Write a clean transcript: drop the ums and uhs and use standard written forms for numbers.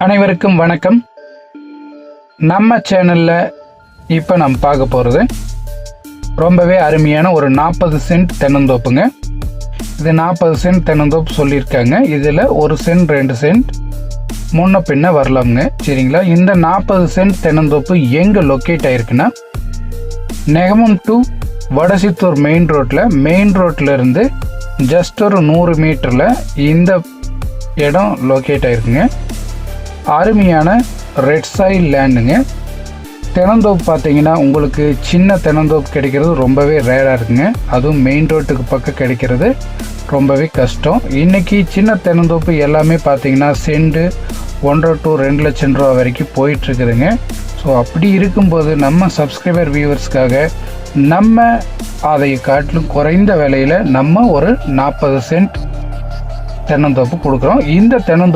அனைவருக்கும் வணக்கம். நம்ம சேனலில் இப்போ நம்ம பார்க்க போகிறது ரொம்பவே அருமையான ஒரு 40 சென்ட் தென்னந்தோப்புங்க. இது 40 சென்ட் தென்னந்தோப்பு சொல்லியிருக்காங்க. இதில் 1 சென்ட் 2 சென்ட் முன்ன பின்ன வரலாமுங்க. சரிங்களா? இந்த 40 சென்ட் தென்னந்தோப்பு எங்கே லொக்கேட் ஆகிருக்குன்னா, நெகமம் டு வடசித்தூர் மெயின் ரோட்டில் இருந்து ஜஸ்ட் ஒரு 100 மீட்டரில் இந்த இடம் லொக்கேட் ஆகிருக்குங்க. அருமையான ரெட் சாயில் லேண்டுங்க. தென்னந்தோப்பு பார்த்தீங்கன்னா உங்களுக்கு சின்ன தென்னந்தோப்பு கிடைக்கிறது ரொம்பவே ரேராக இருக்குங்க. அதுவும் மெயின் ரோட்டுக்கு பக்கம் கிடைக்கிறது ரொம்பவே கஷ்டம். இன்றைக்கி சின்ன தென்னந்தோப்பு எல்லாமே பார்த்தீங்கன்னா சென்ட் 1 to 2 லட்சம் ரூபா வரைக்கும் போயிட்டுருக்குதுங்க. ஸோ அப்படி இருக்கும்போது நம்ம சப்ஸ்கிரைபர் வியூவர்ஸ்க்காக நம்ம அதை காட்டிலும் குறைந்த விலையில் நம்ம ஒரு 40 சென்ட் தென்னந்தோப்பு கொடுக்குறோம். இந்த தென்னந்தோப்பு